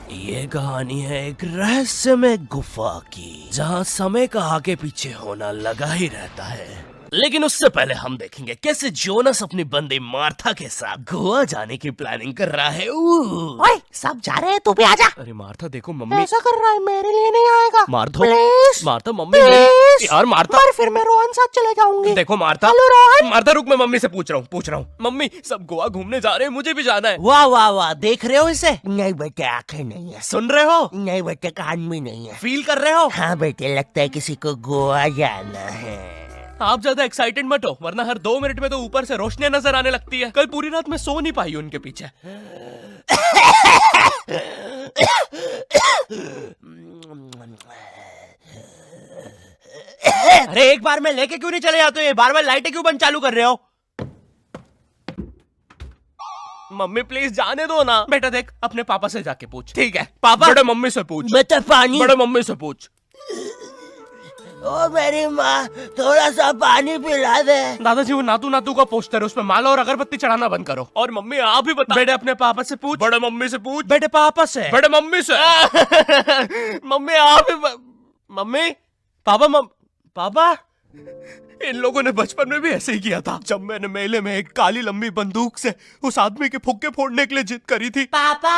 ये कहानी है एक रहस्यमय गुफा की, जहाँ समय का आगे पीछे होना लगा ही रहता है। लेकिन उससे पहले हम देखेंगे कैसे जोनस अपनी बंदी मार्था के साथ गोवा जाने की प्लानिंग कर रहा है। ओए, सब जा रहे हैं, तू भी आजा। अरे मार्था देखो, मम्मी ऐसा कर रहा है, मेरे लिए नहीं आएगा। Martha please Martha mummy please. यार मार्था, और फिर मैं रोहन साथ चले जाऊंगी। देखो मार्था, हेलो रोहन। मार्था रुक, मैं मम्मी से पूछ रहा हूँ। मम्मी सब गोवा घूमने जा रहे हैं, मुझे भी जाना है। वाह वाह वाह, देख रहे हो इसे? नहीं बेटे, आंखें नहीं है। सुन रहे हो? नहीं बेटे, कान भी नहीं है। फील कर रहे हो? हाँ बेटे, लगता है किसी को गोवा जाना है। आप ज्यादा एक्साइटेड मत हो, वरना हर 2 मिनट में तो ऊपर से रोशनियां नजर आने लगती है। कल पूरी रात मैं सो नहीं पाई उनके पीछे। अरे एक बार में लेके क्यों नहीं चले जाते हो? बार बार लाइटें क्यों बंद चालू कर रहे हो? मम्मी प्लीज जाने दो ना। बेटा देख, अपने पापा से जाके पूछ। ठीक है पापा। बड़े मम्मी से पूछ। बेटा पानी। बड़े मम्मी से पूछ। ओ मेरी माँ, थोड़ा सा पानी पिला दे। दादाजी वो नातू नातू का पोस्टर है, उसमें माला और अगरबत्ती चढ़ाना बंद करो। और मम्मी आप ही बता। बेटे अपने पापा से पूछ। बड़े मम्मी से पूछ। बेटे पापा से। बड़े मम्मी से। मम्मी आप ही मम्मी पापा पापा इन लोगों ने बचपन में भी ऐसे ही किया था। जब मैंने मेले में एक काली लंबी बंदूक से उस आदमी के फुक्के फोड़ने के लिए जिद करी थी। Papa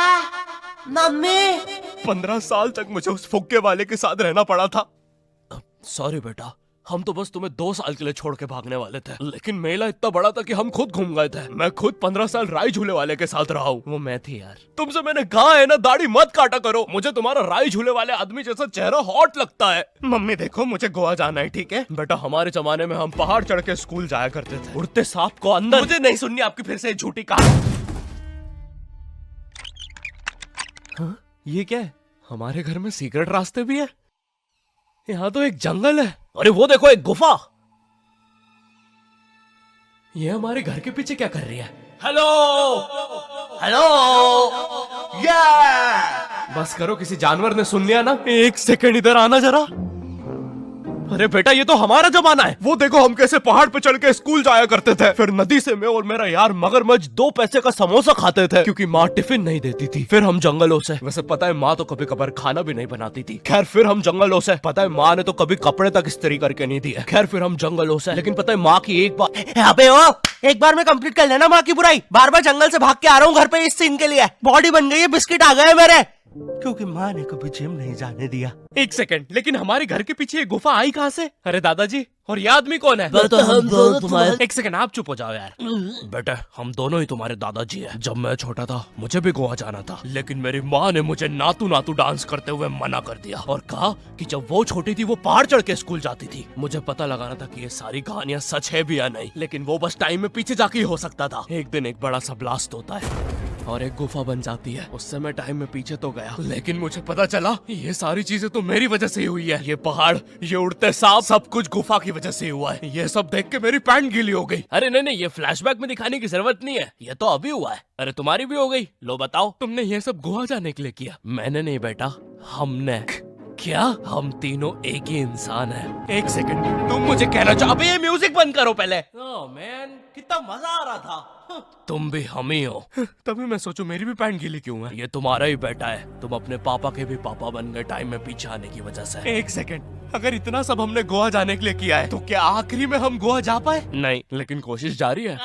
mummy. 15 साल तक मुझे उस फुक्के वाले के साथ रहना पड़ा था। सॉरी बेटा, हम तो बस तुम्हें 2 साल के लिए छोड़ के भागने वाले थे, लेकिन मेला इतना बड़ा था कि हम खुद घूम गए थे। मैं खुद 15 साल राई झूले वाले के साथ रहा हूँ। वो मैं थी यार। तुमसे मैंने कहा है ना, दाढ़ी मत काटा करो। मुझे तुम्हारा राई झूले वाले आदमी जैसा चेहरा हॉट लगता है। मम्मी देखो, मुझे गोवा जाना है, ठीक है बेटा। हमारे जमाने में हम पहाड़ चढ़ के स्कूल जाया करते थे, उड़ते सांप को अंदर। मुझे नहीं सुननी आपकी फिर से झूठी कहानी। हाँ, ये क्या है? हमारे घर में सीक्रेट रास्ते भी है। यहाँ तो एक जंगल है। अरे वो देखो, एक गुफा। ये हमारे घर के पीछे क्या कर रही है? Hello hello. बस करो, किसी जानवर ने सुन लिया ना। 1 सेकंड इधर आना जरा। अरे बेटा, ये तो हमारा जमाना है। वो देखो, हम कैसे पहाड़ पे चढ़ के स्कूल जाया करते थे। फिर नदी से मैं और मेरा यार मगरमच्छ 2 पैसे का समोसा खाते थे, क्योंकि माँ टिफिन नहीं देती थी। फिर हम जंगलों से, वैसे पता है माँ तो कभी कभार खाना भी नहीं बनाती थी। खैर फिर हम जंगलों से, पता है माँ ने तो कभी कपड़े तक इस्त्री करके नहीं दिए। खैर फिर हम जंगलों से, लेकिन पता है माँ की एक बार। अबे ओ, एक बार में कंप्लीट कर लेना माँ की बुराई। बार बार जंगल से भाग के आ रहा हूँ घर पे इस सीन के लिए। बॉडी बन गई है, बिस्किट आ गए मेरे, क्योंकि माँ ने कभी जिम नहीं जाने दिया। 1 सेकंड, लेकिन हमारे घर के पीछे ये गुफा आई कहाँ से? अरे दादाजी, और ये आदमी कौन है? तो हम दोनों तुम्हारे। 1 सेकंड, आप चुप हो जाओ यार। बेटा, हम दोनों ही तुम्हारे दादाजी हैं। जब मैं छोटा था मुझे भी गोवा जाना था, लेकिन मेरी माँ ने मुझे नातू नातू डांस करते हुए मना कर दिया और कहा कि जब वो छोटी थी वो पहाड़ चढ़ के स्कूल जाती थी। मुझे पता लगाना था कि ये सारी कहानियां सच है भी या नहीं, लेकिन वो बस टाइम में पीछे जाके ही हो सकता था। एक दिन एक बड़ा सा ब्लास्ट होता है और एक गुफा बन जाती है। उससे मैं टाइम में पीछे तो गया, लेकिन मुझे पता चला ये सारी चीजें तो मेरी वजह से ही हुई है। ये पहाड़, ये उड़ते सांप, सब कुछ गुफा की वजह से ही हुआ है। ये सब देख के मेरी पैंट गीली हो गई। अरे नहीं, ये फ्लैशबैक में दिखाने की जरूरत नहीं है, ये तो अभी हुआ है। अरे तुम्हारी भी हो गई। लो बताओ, तुमने ये सब गोवा जाने के लिए किया? मैंने नहीं बेटा, हमने। क्या? हम तीनों एक ही इंसान हैं। 1 सेकंड, तुम मुझे कहना चाहो? अबे ये म्यूजिक बंद करो पहले। ओह मैन, कितना मजा आ रहा था। तुम भी हम ही हो। तभी मैं सोचूं मेरी भी पैंट गीली क्यों है। ये तुम्हारा ही बेटा है, तुम अपने पापा के भी पापा बन गए टाइम में पीछे आने की वजह से। 1 सेकंड, अगर इतना सब हमने गोवा जाने के लिए किया है तो क्या आखिरी में हम गोवा जा पाए? नहीं, लेकिन कोशिश जारी है।